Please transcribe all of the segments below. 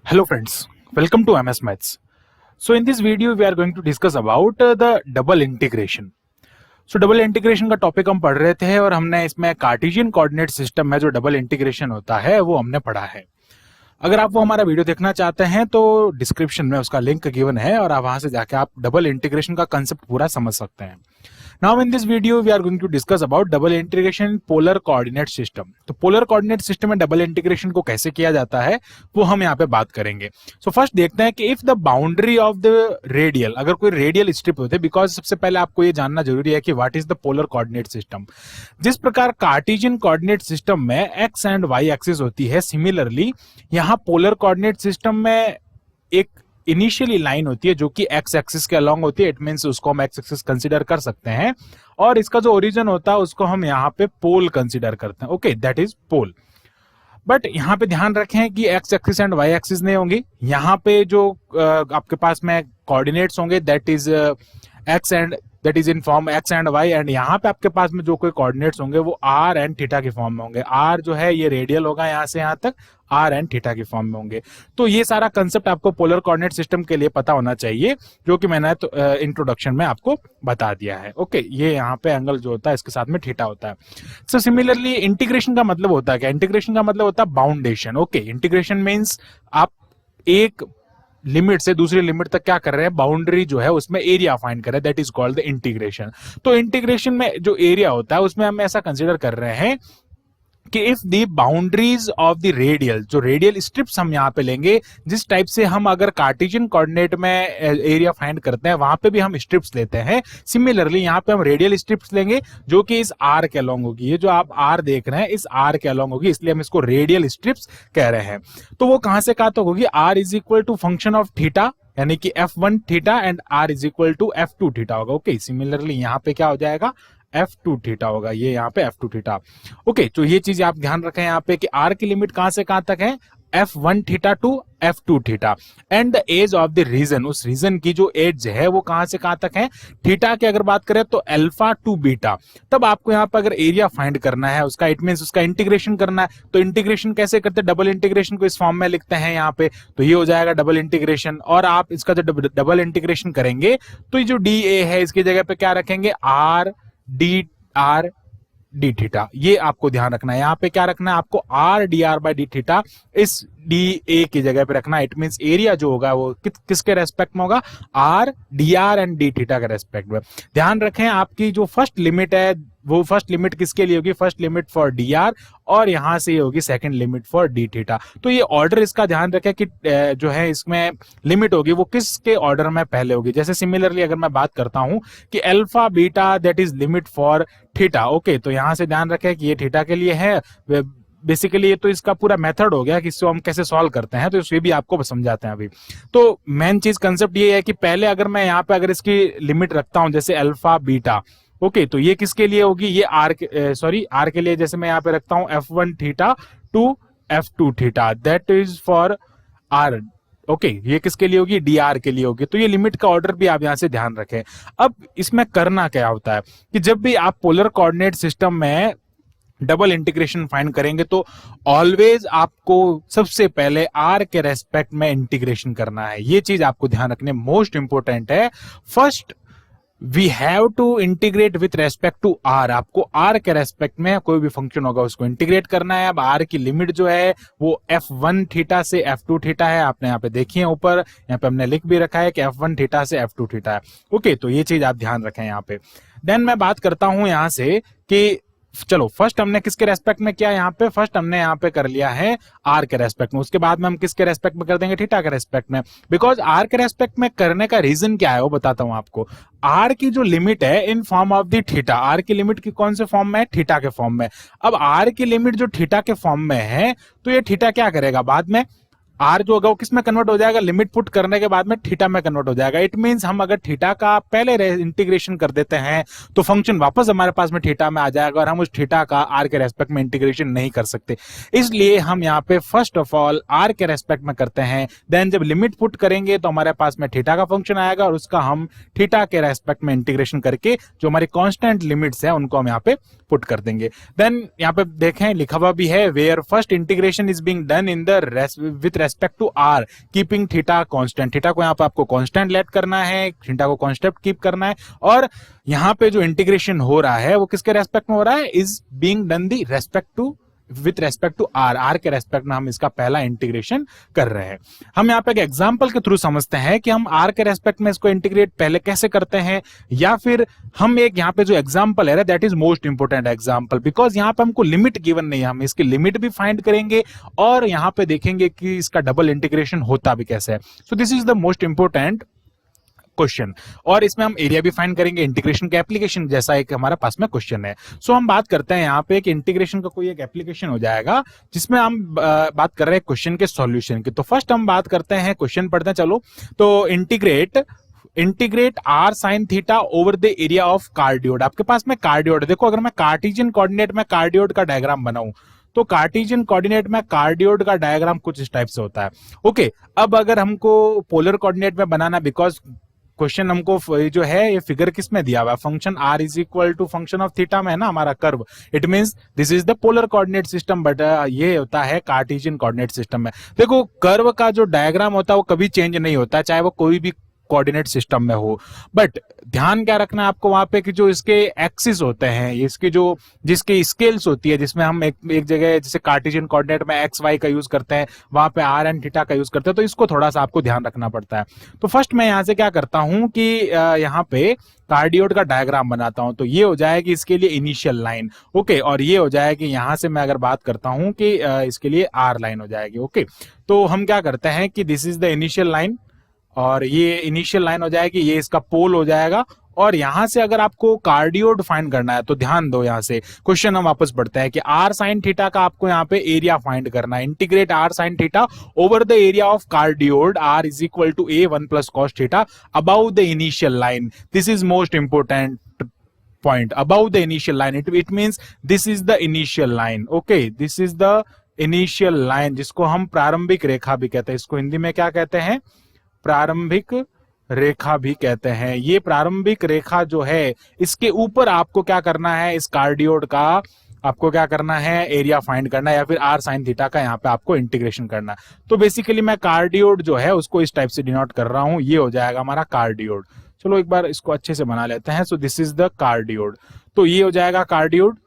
Hello friends, welcome to MS Maths. So in this video we are going to discuss about the double integration. So double integration का topic हम पढ़ रहे थे और हमने इसमें कार्टेशियन कोऑर्डिनेट सिस्टम में जो डबल इंटीग्रेशन होता है वो हमने पढ़ा है। अगर आप वो हमारा वीडियो देखना चाहते हैं तो डिस्क्रिप्शन में उसका लिंक गिवन है और आप वहां से जाके आप डबल इंटीग्रेशन का कंसेप्ट पूरा समझ सकते हैं। Now in this video we are going to discuss about double integration in polar coordinate system. तो पोलर कोऑर्डिनेट सिस्टम में डबल इंटीग्रेशन को कैसे किया जाता है वो हम यहाँ पे बात करेंगे। सो फर्स्ट देखते हैं कि if the boundary of the radial, अगर कोई रेडियल स्ट्रिप होते हैं, बिकॉज सबसे पहले आपको ये जानना जरूरी है कि what is the polar coordinate system. जिस प्रकार कार्टेशियन कोऑर्डिनेट सिस्टम में एक्स एंड वाई एक्सिस होती है, सिमिलरली यहाँ पोलर कोऑर्डिनेट सिस्टम में एक इनिशियली लाइन होती है जो कि एक्स एक्सिस के अलोंग होती है। इट मींस उसको हम एक्स एक्सिस कंसीडर कर सकते हैं और इसका जो ओरिजिन होता है उसको हम यहाँ पे पोल कंसीडर करते हैं। Okay, that is pole. But यहाँ पे ध्यान रखें कि X axis and Y axis नहीं होंगी। यहाँ पे जो आपके पास में कोऑर्डिनेट्स होंगे that is X and that is in form X and Y, and यहाँ पे आपके पास में जो कोई कोऑर्डिनेट्स होंगे वो आर एंड थीटा के फॉर्म में होंगे। आर जो है ये रेडियल होगा यहाँ से यहाँ तक, आर एंड थीटा के फॉर्म में होंगे। तो ये सारा कंसेप्ट आपको पोलर कोऑर्डिनेट सिस्टम के लिए पता होना चाहिए, जो कि मैंने तो इंट्रोडक्शन में आपको बता दिया है। ओके, ये यहाँ पे एंगल जो होता है इसके साथ में थीटा होता है। सो सिमिलरली इंटीग्रेशन का मतलब होता है क्या? इंटीग्रेशन का मतलब होता है बाउंडेशन। ओके, इंटीग्रेशन मीन्स आप एक लिमिट से दूसरी लिमिट तक क्या कर रहे हैं, बाउंड्री जो है उसमें एरिया फाइंड कर रहे हैं, that is called the integration. तो इंटीग्रेशन में जो एरिया होता है उसमें हम ऐसा कंसीडर कर रहे हैं कि if the boundaries of the radial, जो रेडियल स्ट्रिप्स हम यहाँ पे लेंगे, जिस टाइप से हम अगर कार्टेशियन कोऑर्डिनेट में एरिया फाइंड करते हैं वहां पे भी हम स्ट्रिप्स लेते हैं, सिमिलरली यहाँ पे हम रेडियल स्ट्रिप्स लेंगे जो कि इस आर के अलोंग होगी। ये जो आप आर देख रहे हैं इस आर के अलोंग होगी, इसलिए हम इसको रेडियल स्ट्रिप्स कह रहे हैं। तो वो कहां से कहां तक होगी? R is equal to function of theta, यानी कि F1 theta and R is equal to F2 theta होगा। ओके, सिमिलरली यहाँ पे क्या हो जाएगा, F2 थीटा होगा, ये यहाँ पे F2 थीटा। ओके, तो ये चीज आप ध्यान रखें यहाँ पे कि R की लिमिट कहां से कहां तक है, F1 theta to F2 theta, and the edge of the region, उस रीजन की जो एज है वो कहां से कहां तक है, थीटा की अगर बात करें तो अल्फा टू बीटा। तब आपको यहाँ पर अगर एरिया फाइंड करना है उसका, इट मींस उसका इंटीग्रेशन करना है। तो इंटीग्रेशन कैसे करते हैं? डबल इंटीग्रेशन को इस फॉर्म में लिखते हैं यहाँ पे, तो ये हो जाएगा डबल इंटीग्रेशन। और आप इसका जो डबल इंटीग्रेशन करेंगे तो ये जो डी ए है इसकी जगह पे क्या रखेंगे, आर डी थीटा। ये आपको ध्यान रखना है, यहाँ पे क्या रखना है आपको, R D R by D theta इस डी ए की जगह पे रखना है। इट मींस एरिया जो होगा वो किसके रेस्पेक्ट में होगा, R D R and D theta के रेस्पेक्ट में। ध्यान रखें आपकी जो फर्स्ट लिमिट है वो फर्स्ट लिमिट किसके लिए होगी, first limit for D R, और यहां से ये होगी second limit for D theta. तो ये ऑर्डर इसका ध्यान रखें कि जो है इसमें लिमिट होगी वो किसके ऑर्डर में पहले होगी। जैसे सिमिलरली अगर मैं बात करता हूं कि alpha beta that is limit for theta. Okay, तो यहां से ध्यान रखें कि ये थीटा के लिए है। बेसिकली ये तो इसका पूरा मेथड हो गया कि इसको हम कैसे सॉल्व करते हैं, तो ये भी आपको समझाते हैं अभी। तो मेन चीज कंसेप्ट ये है कि पहले अगर मैं यहाँ पे अगर इसकी लिमिट रखता हूं जैसे अल्फा बीटा, ओके, तो ये किसके लिए होगी, ये आर के लिए। जैसे मैं यहाँ पे रखता हूं F1 theta to F2 theta, that is for R. Okay, ये किसके लिए होगी, डी आर के लिए होगी। तो ये लिमिट का ऑर्डर भी आप यहां से ध्यान रखें। अब इसमें करना क्या होता है कि जब भी आप पोलर कोऑर्डिनेट सिस्टम में डबल इंटीग्रेशन फाइंड करेंगे तो ऑलवेज आपको सबसे पहले आर के रेस्पेक्ट में इंटीग्रेशन करना है। ये चीज आपको ध्यान रखने मोस्ट इंपोर्टेंट है। First we have to integrate with respect to R. आपको आर के रेस्पेक्ट में कोई भी फंक्शन होगा उसको इंटीग्रेट करना है। अब आर की लिमिट जो है वो F1 थीटा से F2 थीटा है, आपने यहाँ पे देखी है ऊपर, यहाँ पे हमने लिख भी रखा है कि F1 थीटा से F2 थीटा है। ओके, तो ये चीज आप ध्यान रखें यहाँ पे। देन मैं बात करता हूं यहाँ से कि चलो फर्स्ट हमने किसके रेस्पेक्ट में किया, यहाँ पे फर्स्ट हमने यहाँ पे कर लिया है आर के रेस्पेक्ट में, उसके बाद में हम किसके रेस्पेक्ट में कर देंगे, थीटा के रेस्पेक्ट में। बिकॉज आर के रेस्पेक्ट में करने का रीजन क्या है वो बताता हूं आपको। आर की जो लिमिट है in form of the theta, R की लिमिट की कौन से फॉर्म में है, थीटा के फॉर्म में। अब आर की लिमिट जो थीटा के फॉर्म में है तो ये थीटा क्या करेगा बाद में, आर जो होगा वो किस में कन्वर्ट हो जाएगा, लिमिट पुट करने के बाद में थीटा में कन्वर्ट हो जाएगा। इट मींस हम अगर थीटा का पहले इंटीग्रेशन कर देते हैं तो फंक्शन वापस हमारे पास में थीटा में आ जाएगा और हम उस थीटा का आर के रेस्पेक्ट में इंटीग्रेशन नहीं कर सकते। इसलिए हम यहाँ पे फर्स्ट ऑफ ऑल आर के रेस्पेक्ट में करते हैं, देन जब लिमिट पुट करेंगे तो हमारे पास में थीटा का फंक्शन आएगा और उसका हम थीटा के रेस्पेक्ट में इंटीग्रेशन करके जो हमारी कांस्टेंट लिमिट्स है उनको हम यहाँ पे पुट कर देंगे। देन यहाँ पे देखें लिखा हुआ भी है where first integration is being done in the with respect to R keeping theta constant. Theta को यहाँ पे आपको कांस्टेंट लेट करना है, थीटा को कांस्टेंट कीप करना है, और यहाँ पे जो इंटीग्रेशन हो रहा है वो किसके रेस्पेक्ट में हो रहा है, is being done the respect to with respect to R. R के रेस्पेक्ट में हम इसका पहला इंटीग्रेशन कर रहे हैं। हम यहाँ पे एक एग्जांपल के थ्रू समझते हैं कि हम आर के रेस्पेक्ट में इसको इंटीग्रेट पहले कैसे करते हैं, या फिर हम एक यहाँ पे जो एग्जांपल है that is most important example, because यहाँ पे हमको लिमिट गिवन नहीं है, हम इसकी लिमिट भी फाइंड करेंगे और यहाँ पे देखेंगे कि इसका डबल इंटीग्रेशन होता भी कैसे है। So this is the most important question, और इसमें हम एरिया भी फाइंड करेंगे, इंटीग्रेशन का एप्लीकेशन जैसा एक हमारा पास में क्वेश्चन है। सो हम बात करते हैं यहाँ पे कि इंटीग्रेशन का कोई एक एप्लीकेशन हो जाएगा जिसमें हम बात कर रहे हैं क्वेश्चन के सॉल्यूशन की। तो फर्स्ट हम बात करते हैं, क्वेश्चन पढ़ते हैं चलो। तो integrate r sine theta over the area of cardioid. आपके पास में कार्डियोड, देखो अगर मैं कार्टेशियन कोऑर्डिनेट में कार्डियोड का डायग्राम बनाऊं तो कार्टेशियन कोऑर्डिनेट में कार्डियोड का डायग्राम कुछ इस टाइप से होता है। ओके, अब अगर हमको पोलर कोऑर्डिनेट में बनाना, बिकॉज क्वेश्चन हमको जो है ये फिगर किस में दिया हुआ है, function R is equal to function of theta में है ना हमारा curve, it means this is the polar coordinate system, but ये होता है कार्टेशियन कोऑर्डिनेट सिस्टम में। देखो कर्व का जो डायग्राम होता है वो कभी चेंज नहीं होता है, चाहे वो कोई भी कोऑर्डिनेट सिस्टम में हो, बट ध्यान क्या रखना है आपको वहां पे कि जो इसके एक्सिस होते हैं, इसके जो जिसकी स्केल्स होती है, जिसमें हम एक जगह जैसे कार्टेशियन कोऑर्डिनेट में एक्स वाई का यूज करते हैं, वहां पे आर एंड थीटा का यूज करते हैं, तो इसको थोड़ा सा आपको ध्यान रखना पड़ता है। तो फर्स्ट मैं यहां से क्या करता हूं कि यहाँ पे कार्डियोड का डायग्राम बनाता हूं। तो ये हो जाएगी इसके लिए इनिशियल लाइन, ओके, और ये हो जाएगी यहां से मैं अगर बात करता हूं कि इसके लिए आर लाइन हो जाएगी। ओके, तो हम क्या करते हैं कि this is the initial line, और ये इनिशियल लाइन हो जाएगी, ये इसका पोल हो जाएगा, और यहां से अगर आपको कार्डियोड फाइंड करना है तो ध्यान दो, यहां से क्वेश्चन हम वापस बढ़ते हैं कि आर साइन थीटा का आपको यहां पे एरिया फाइंड करना है। Integrate r sine theta over the area of cardioid r is equal to A 1 plus cos theta about the initial line. This is most important point above the initial line, it means this is the initial line, okay, this is the initial line जिसको हम प्रारंभिक रेखा भी कहते हैं। इसको हिंदी में क्या कहते हैं, प्रारंभिक रेखा भी कहते हैं। ये प्रारंभिक रेखा जो है इसके ऊपर आपको क्या करना है, इस कार्डियोड का आपको क्या करना है, एरिया फाइंड करना है, या फिर आर साइन थीटा का यहाँ पे आपको इंटीग्रेशन करना है। तो बेसिकली मैं कार्डियोड जो है उसको इस टाइप से डिनोट कर रहा हूं, ये हो जाएगा हमारा कार्डियोड। चलो एक बार इसको अच्छे से बना लेते हैं। सो दिस इज द कार्डियोड, तो ये हो जाएगा कार्डियोड।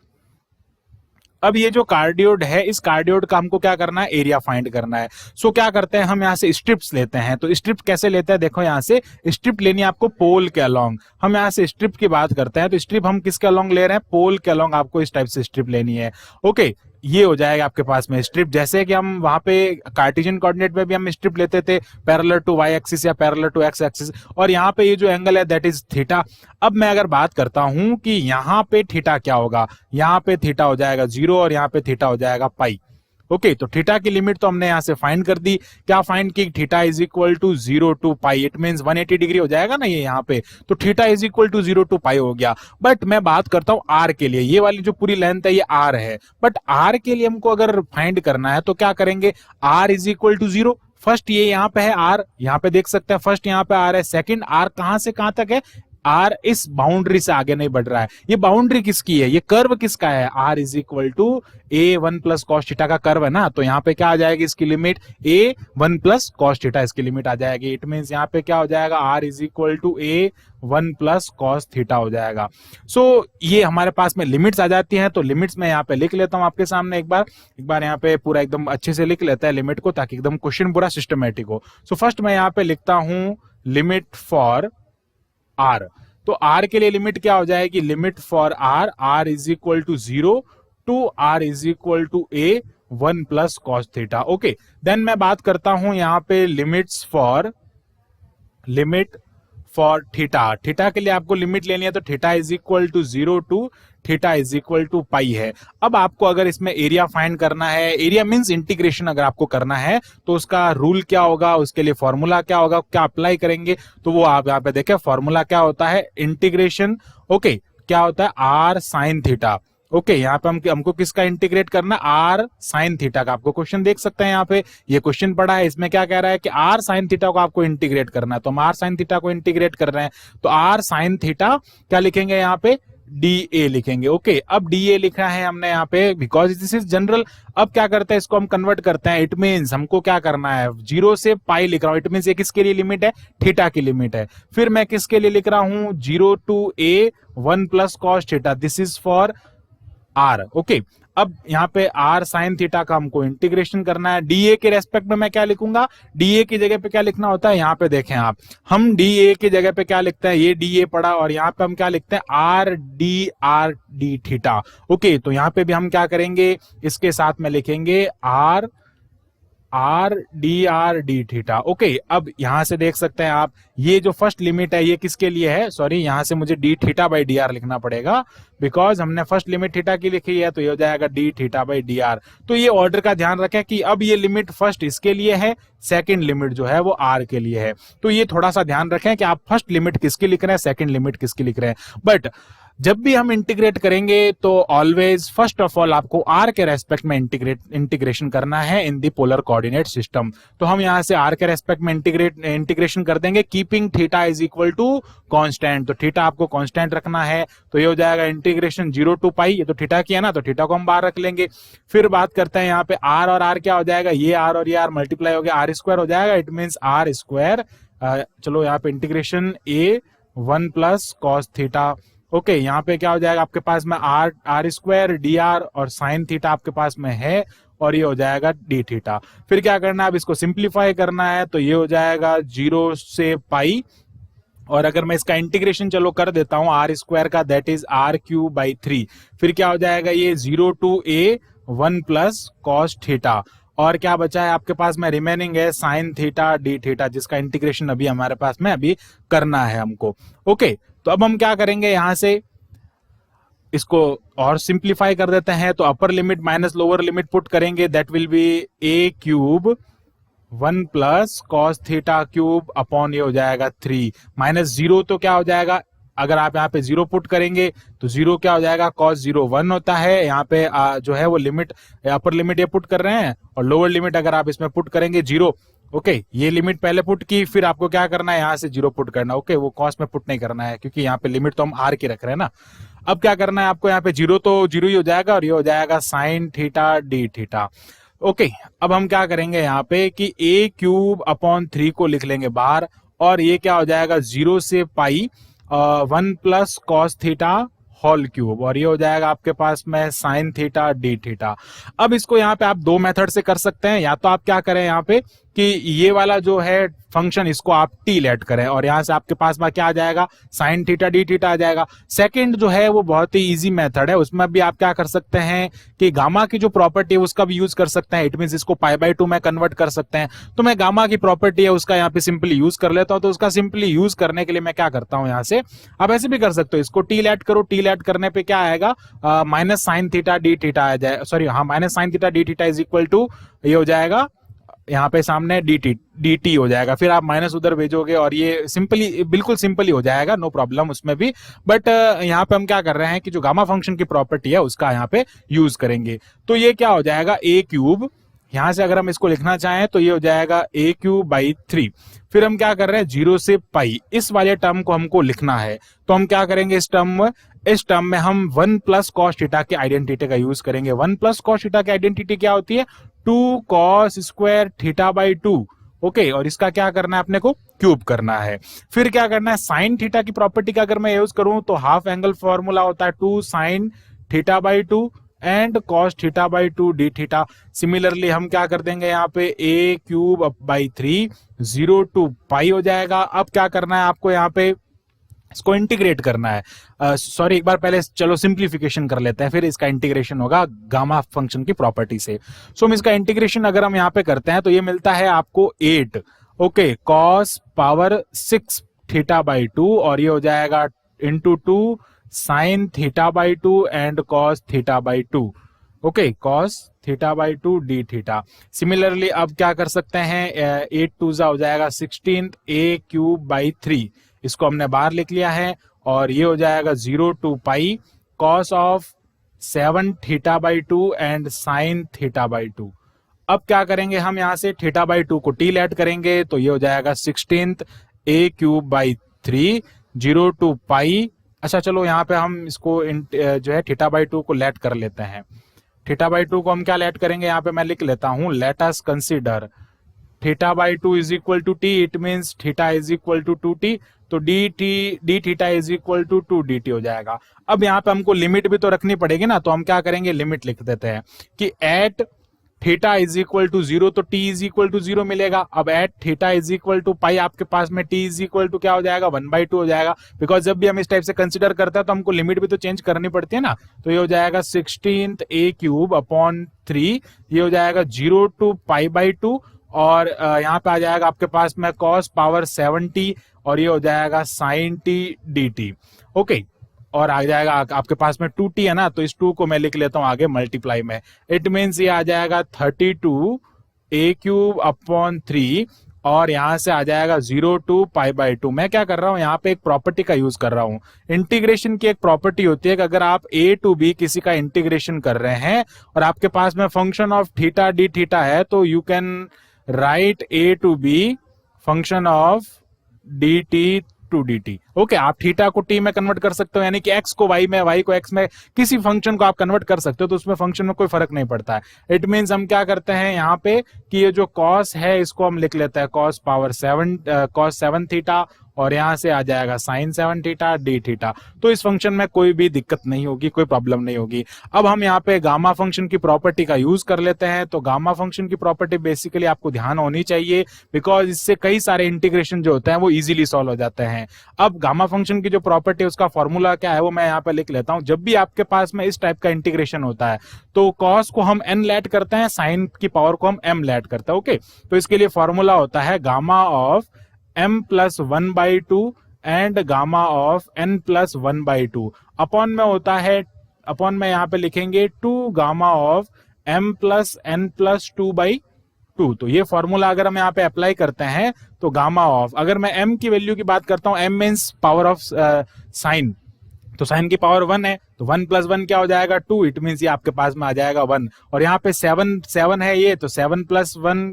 अब ये जो कार्डियोड है, इस कार्डियोड का हमको क्या करना है, एरिया फाइंड करना है। सो क्या करते हैं, हम यहाँ से स्ट्रिप्स लेते हैं। तो स्ट्रिप कैसे लेते हैं, देखो यहाँ से स्ट्रिप लेनी है आपको पोल के अलोंग। हम यहाँ से स्ट्रिप की बात करते हैं, तो स्ट्रिप हम किसके अलोंग ले रहे हैं, पोल के अलोंग आपको इस टाइप से स्ट्रिप लेनी है। ओके, ये हो जाएगा आपके पास में स्ट्रिप, जैसे कि हम वहां पे कार्टेशियन कोऑर्डिनेट में भी हम स्ट्रिप लेते थे पैरेलल टू वाई एक्सिस या पैरेलल टू एक्स एक्सिस, और यहाँ पे ये जो एंगल है दैट इज थीटा। अब मैं अगर बात करता हूं कि यहाँ पे थीटा क्या होगा, यहाँ पे थीटा हो जाएगा 0 और यहाँ पे थीटा हो जाएगा पाई। ओके, तो थीटा की लिमिट तो हमने यहां से फाइंड कर दी। क्या फाइंड की, theta is equal to 0 to pi, it means 180 degree हो जाएगा ना ये यहाँ पे, तो theta is equal to 0 to pi हो गया। बट मैं बात करता हूं आर के लिए, ये वाली जो पूरी लेंथ है ये आर है, बट आर के लिए हमको अगर फाइंड करना है तो क्या करेंगे, R is equal to 0। First ये यहाँ पे है आर, यहाँ पे देख सकते हैं फर्स्ट यहाँ पे आर है, सेकंड आर कहां से कहां तक है, आर इस बाउंड्री से आगे नहीं बढ़ रहा है। ये बाउंड्री किसकी है, ये कर्व किसका है, R is equal to A 1 plus cos theta का कर्व है ना, तो यहाँ पे क्या आ जाएगी इसकी limit, A 1 plus cos theta इसकी लिमिट आ जाएगी। इट मींस यहाँ पे क्या हो जाएगा, R is equal to A 1 plus cos theta हो जाएगा। सो ये हमारे पास में लिमिट्स आ जाती हैं, तो लिमिट्स मैं यहाँ पे लिख लेता हूँ आपके सामने एक बार यहाँ पे पूरा एकदम अच्छे से लिख लेता है लिमिट को, ताकि एकदम क्वेश्चन पूरा सिस्टमेटिक हो। सो फर्स्ट मैं यहाँ पे लिखता हूँ लिमिट फॉर आर, तो आर के लिए लिमिट क्या हो जाएगी, limit for R, R is equal to 0 to R is equal to A 1 plus cos theta. Okay, then मैं बात करता हूं यहाँ पे लिमिट फॉर थीटा। थीटा के लिए आपको लिमिट लेनी है, तो theta is equal to 0 to theta is equal to pi है। अब आपको अगर इसमें एरिया फाइंड करना है, एरिया मींस इंटीग्रेशन अगर आपको करना है, तो उसका रूल क्या होगा, उसके लिए फॉर्मूला क्या होगा, क्या अप्लाई करेंगे, तो वो आप यहाँ पे देखें फॉर्मूला क्या होता है, इंटीग्रेशन। ओके, क्या होता है, आर साइन थीटा। ओके, यहाँ पे हमको किसका इंटीग्रेट करना, आर साइन थीटा का। आपको क्वेश्चन देख सकते हैं, यहाँ पे ये क्वेश्चन पड़ा है, इसमें क्या कह रहा है कि आर साइन थीटा को आपको इंटीग्रेट करना है, तो हम आर साइन थीटा को इंटीग्रेट कर रहे हैं। तो आर साइन थीटा क्या लिखेंगे यहाँ पे, डी ए लिखेंगे। ओके, अब डी ए लिखा है हमने यहाँ पे बिकॉज दिस इज जनरल। अब क्या करते हैं, इसको हम कन्वर्ट करते हैं। इट मीन्स हमको क्या करना है, 0 से पाई लिख रहा हूं। इट मीन्स ये किसके लिए लिमिट है, थीटा की लिमिट है। फिर मैं किसके लिए लिख रहा हूं, 0 to A 1 plus cos theta, this is for R. Okay, अब यहाँ पे आर साइन थीटा का हमको इंटीग्रेशन करना है। डीए के रेस्पेक्ट में मैं क्या लिखूंगा, डीए की जगह पे क्या लिखना होता है, यहाँ पे देखें आप, हम डीए की जगह पे क्या लिखते हैं, ये डीए पड़ा और यहाँ पे हम क्या लिखते हैं, आर डी थीटा। ओके, तो यहाँ पे भी हम क्या करेंगे, इसके साथ में लिखेंगे आर डी थीटा। ओके, अब यहां से देख सकते हैं आप, ये जो फर्स्ट लिमिट है ये किसके लिए है, सॉरी यहां से मुझे D theta by D R लिखना पड़ेगा बिकॉज हमने फर्स्ट लिमिट थीटा की लिखी है, तो ये हो जाएगा D theta by D R. तो ये ऑर्डर का ध्यान रखें कि अब ये लिमिट फर्स्ट इसके लिए है, सेकंड लिमिट जो है वो आर के लिए है। तो ये थोड़ा सा ध्यान रखें कि आप फर्स्ट लिमिट किसकी लिख रहे हैं, सेकंड लिमिट किसकी लिख रहे हैं। बट जब भी हम इंटीग्रेट करेंगे तो ऑलवेज फर्स्ट ऑफ ऑल आपको आर के रेस्पेक्ट में इंटीग्रेशन करना है इन दी पोलर कोऑर्डिनेट सिस्टम। तो हम यहां से आर के रेस्पेक्ट में इंटीग्रेशन कर देंगे, keeping theta is equal to constant. तो थीटा आपको कांस्टेंट रखना है, तो ये हो जाएगा इंटीग्रेशन 0 टू पाई, ये तो थीटा की है ना, तो थीटा को हम बाहर रख लेंगे। फिर बात करते हैं यहाँ पे आर और आर क्या हो जाएगा, ये आर और ये आर मल्टीप्लाई हो गया, आर स्क्वायर हो जाएगा। इट मीन्स आर स्क्वायर, चलो यहाँ पे इंटीग्रेशन ए 1 प्लस कॉस थीटा। ओके, यहाँ पे क्या हो जाएगा आपके पास में आर स्क्वायर डी आर और साइन थीटा आपके पास में है, और ये हो जाएगा डी थीटा। फिर क्या करना है, अब इसको सिंप्लीफाई करना है, तो ये हो जाएगा 0 से पाई, और अगर मैं इसका इंटीग्रेशन चलो कर देता हूं आर स्क्वायर का, that is R cube by 3। फिर क्या हो जाएगा, ये 0 to A 1 plus cos theta, और क्या बचा है आपके पास में, रिमेनिंग है साइन थीटा डी थीटा, जिसका इंटीग्रेशन अभी हमारे पास में अभी करना है हमको। ओके, तो अब हम क्या करेंगे, यहां से इसको और सिंप्लीफाई कर देते हैं। तो upper limit minus lower limit put करेंगे, that will be a cube 1 plus cos theta cube upon ये हो जाएगा 3 माइनस 0, तो क्या हो जाएगा, अगर आप यहाँ पे 0 पुट करेंगे तो 0 क्या हो जाएगा, cos 0 1 होता है। यहाँ पे जो है वो लिमिट, अपर लिमिट ये पुट कर रहे हैं, और लोअर लिमिट अगर आप इसमें पुट करेंगे 0। ओके, ये लिमिट पहले पुट की, फिर आपको क्या करना है, यहाँ से 0 पुट करना। ओके, वो कॉस में पुट नहीं करना है क्योंकि यहाँ पे लिमिट तो हम आर की रख रहे हैं ना। अब क्या करना है आपको, यहाँ पे 0 तो 0 ही हो जाएगा, और ये हो जाएगा sign theta D theta. Okay, अब हम क्या करेंगे यहाँ पे कि ए क्यूब अपॉन 3 को लिख लेंगे बाहर, और ये क्या हो जाएगा 0 से pi 1 plus cos theta whole cube, और ये हो जाएगा आपके पास में साइन थीटा डी थीटा। अब इसको यहाँ पे आप दो मेथड से कर सकते हैं, या तो आप क्या करें यहाँ पे कि ये वाला जो है फंक्शन इसको आप टी लेट करें, और यहां से आपके पास में क्या आ जाएगा, साइन थीटा डी थीटा आ जाएगा। सेकंड जो है वो बहुत ही इजी मेथड है, उसमें भी आप क्या कर सकते हैं कि गामा की जो प्रॉपर्टी है उसका भी यूज कर सकते हैं। इट मींस इसको पाई बाय 2 में कन्वर्ट कर सकते हैं। तो मैं गामा की प्रॉपर्टी है उसका यहाँ पे सिंपली यूज कर लेता हूं। तो उसका सिंपली यूज करने के लिए मैं क्या करता हूं, यहाँ से आप ऐसे भी कर सकते हो, इसको टी लेट करो, टी लेट करने पे क्या आएगा, minus sine theta D theta आ जाए, सॉरी हाँ, minus sine theta D theta is equal to ये हो जाएगा यहाँ पे सामने डी टी हो जाएगा, फिर आप माइनस उधर भेजोगे, और ये सिंपली बिल्कुल सिंपली हो जाएगा, नो प्रॉब्लम उसमें भी। बट यहाँ पे हम क्या कर रहे हैं कि जो गामा फंक्शन की प्रॉपर्टी है उसका यहाँ पे यूज करेंगे। तो ये क्या हो जाएगा, ए क्यूब, यहां से अगर हम इसको लिखना चाहें तो ये हो जाएगा ए क्यूब बाई 3। फिर हम क्या कर रहे हैं, 0 से पाई, इस वाले टर्म को हमको लिखना है। तो हम क्या करेंगे, इस टर्म में हम 1 प्लस कॉस थीटा के आइडेंटिटी का यूज करेंगे। 1 प्लस कॉस थीटा की आइडेंटिटी क्या होती है, 2 cos square theta by 2। Okay, और इसका क्या करना है, अपने को क्यूब करना है। फिर क्या करना है, साइन थीटा की प्रॉपर्टी का अगर मैं यूज करूं तो हाफ एंगल फॉर्मूला होता है 2 sign theta by 2 and cos theta by 2 D theta. Similarly हम क्या कर देंगे, यहाँ पे ए क्यूब बाई 3 0 टू पाई हो जाएगा। अब क्या करना है आपको, यहाँ पे इसको इंटीग्रेट करना है। सॉरी, एक बार पहले चलो सिंप्लीफिकेशन कर लेते हैं, फिर इसका इंटीग्रेशन होगा गामा फंक्शन की प्रॉपर्टी से। सो इसका इंटीग्रेशन अगर हम यहाँ पे करते हैं तो ये मिलता है आपको 8 okay cos power 6 theta by 2, और ये हो जाएगा into 2 sign theta by 2 and cos theta by 2। Okay, cos theta by 2 D theta. Similarly अब क्या कर सकते हैं, 8 2 हो जाएगा 16 ए क्यूब बाई 3, इसको हमने बाहर लिख लिया है, और ये हो जाएगा 0 to pi cos of 7 theta by 2 and sine theta by 2। अब क्या करेंगे, हम यहां से थीटा बाई 2 को टी लेट करेंगे, तो ये हो जाएगा 16 ए क्यूब बाई 3 0 टू पाई, अच्छा चलो यहाँ पे हम इसको जो है थीटा बाई 2 को लेट कर लेते हैं। थीटा बाई 2 को हम क्या लेट करेंगे, यहाँ पे मैं लिख लेता हूँ, let us consider theta by 2 is equal to T, it means theta is equal to 2t, तो D theta is equal to 2dt हो जाएगा। अब यहाँ पे हमको लिमिट भी तो रखनी पड़ेगी ना, तो हम क्या करेंगे, लिमिट लिख देते हैं कि at theta is equal to 0 तो t इज इक्वल टू 0 मिलेगा। अब at theta is equal to pi आपके पास में t इज इक्वल टू क्या हो जाएगा, 1/2 हो जाएगा, बिकॉज जब भी हम इस टाइप से कंसिडर करते हैं तो हमको लिमिट भी तो चेंज करनी पड़ती है ना। तो ये हो जाएगा 16th a क्यूब अपॉन 3, ये हो जाएगा 0 टू पाई/2, और यहाँ पे आ जाएगा आपके पास में cos पावर 7t, और ये हो जाएगा sin t dt। ओके, और आ जाएगा आपके पास में 2t है ना, तो इस 2 को मैं लिख लेता हूं आगे मल्टीप्लाई में। इट मीन्स ये आ जाएगा 32 a क्यूब अपॉन 3, और यहां से आ जाएगा 0 टू पाई/2। मैं क्या कर रहा हूं, यहाँ पे एक प्रॉपर्टी का यूज कर रहा हूं। इंटीग्रेशन की एक प्रॉपर्टी होती है कि अगर आप a टू b किसी का इंटीग्रेशन कर रहे हैं और आपके पास में function of theta D theta है, तो you can write a to b function of dt to dt। Okay, आप थीटा को t में कन्वर्ट कर सकते हो, यानी कि x को y में, y को x में, किसी फंक्शन को आप कन्वर्ट कर सकते हो, तो उसमें फंक्शन में कोई फर्क नहीं पड़ता है। इट मींस हम क्या करते हैं यहाँ पे कि ये जो cos है इसको हम लिख लेते हैं cos पावर 7 थीटा, और यहां से आ जाएगा sin 7 थीटा डी थीटा। तो इस फंक्शन में कोई भी दिक्कत नहीं होगी, कोई प्रॉब्लम नहीं होगी। अब हम यहाँ पे गामा फंक्शन की प्रॉपर्टी का यूज कर लेते हैं। तो गामा फंक्शन की प्रॉपर्टी बेसिकली आपको ध्यान होनी चाहिए, बिकॉज इससे कई सारे इंटीग्रेशन जो होते हैं वो इजीली सॉल्व हो जाते हैं। अब गामा फंक्शन की जो प्रॉपर्टी है उसका फॉर्मूला क्या है वो मैं यहाँ पे लिख लेता हूँ। जब भी आपके पास में इस टाइप का इंटीग्रेशन होता है तो cos को हम n लेट करते हैं, sin की पावर को हम m लेट करते हैं। ओके, तो इसके लिए फॉर्मूला होता है gamma of m plus 1/2 and gamma of n plus 1/2, upon में होता है, अपॉन में यहाँ पे लिखेंगे 2 gamma of m plus n plus 2/2। तो ये फॉर्मूला अगर हम यहाँ पे अप्लाई करते हैं तो गामा ऑफ, अगर मैं m की वैल्यू की बात करता हूँ, m means power of sine, तो साइन की पावर 1 है, तो 1 प्लस 1 क्या हो जाएगा 2, इट मीन्स ये आपके पास में आ जाएगा 1, और यहाँ पे 7 है ये, तो 7 प्लस 1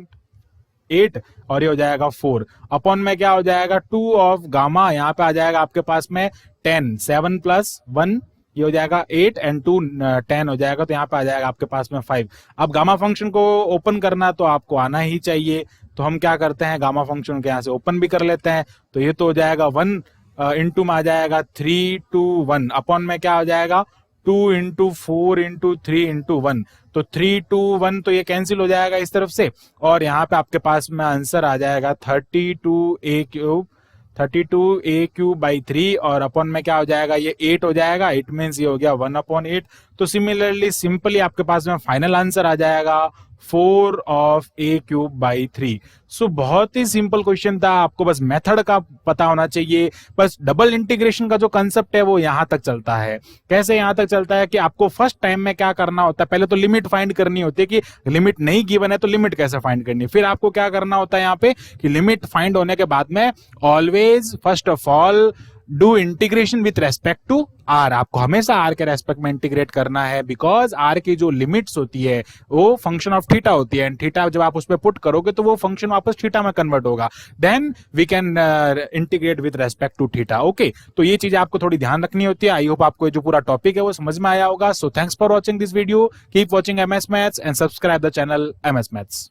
8, और ये हो जाएगा 4, अपॉन में क्या हो जाएगा 2 ऑफ गामा, यहाँ पे आ जाएगा आपके पास में 10, 7 प्लस 1 ये हो जाएगा 8 एंड 2 10 हो जाएगा, तो यहाँ पे आ जाएगा आपके पास में 5। अब गामा फंक्शन को ओपन करना तो आपको आना ही चाहिए, तो हम क्या करते हैं, गामा फंक्शन के यहाँ से ओपन भी कर लेते हैं। तो ये तो हो जाएगा 1 इंटू में आ जाएगा 3 to 1, अपॉन में क्या हो जाएगा 2 into 4 into 3 into 1, तो 3 to 1 तो ये कैंसिल हो जाएगा इस तरफ से, और यहाँ पे आपके पास में आंसर आ जाएगा 32a क्यूब बाई 3, और अपॉन में क्या हो जाएगा ये 8 हो जाएगा, इट मीन्स ये हो गया 1/8। तो सिमिलरली सिंपली आपके पास में फाइनल आंसर आ जाएगा 4 ऑफ a क्यूब बाई 3। सो बहुत ही सिंपल क्वेश्चन था, आपको बस मेथड का पता होना चाहिए। बस डबल इंटीग्रेशन का जो कंसेप्ट है वो यहां तक चलता है। कैसे यहां तक चलता है कि आपको फर्स्ट टाइम में क्या करना होता है, पहले तो लिमिट फाइंड करनी होती है कि लिमिट नहीं गिवन है तो लिमिट कैसे फाइंड करनी है। फिर आपको क्या करना होता है यहाँ पे कि लिमिट फाइंड होने के बाद में always first of all do integration with respect to R. आपको हमेशा आर के रेस्पेक्ट में इंटीग्रेट करना है, बिकॉज आर की जो लिमिट्स होती है वो फंक्शन ऑफ थीटा होती है, एंड थीटा जब आप उस पर पुट करोगे तो वो फंक्शन वापस थीटा में कन्वर्ट होगा, then we can integrate with respect to theta. Okay, तो ये चीज आपको थोड़ी ध्यान रखनी होती है। आई होप आपको जो पूरा टॉपिक है वो समझ में आया होगा। So thanks for watching this video, keep watching MS maths and subscribe the channel MS maths.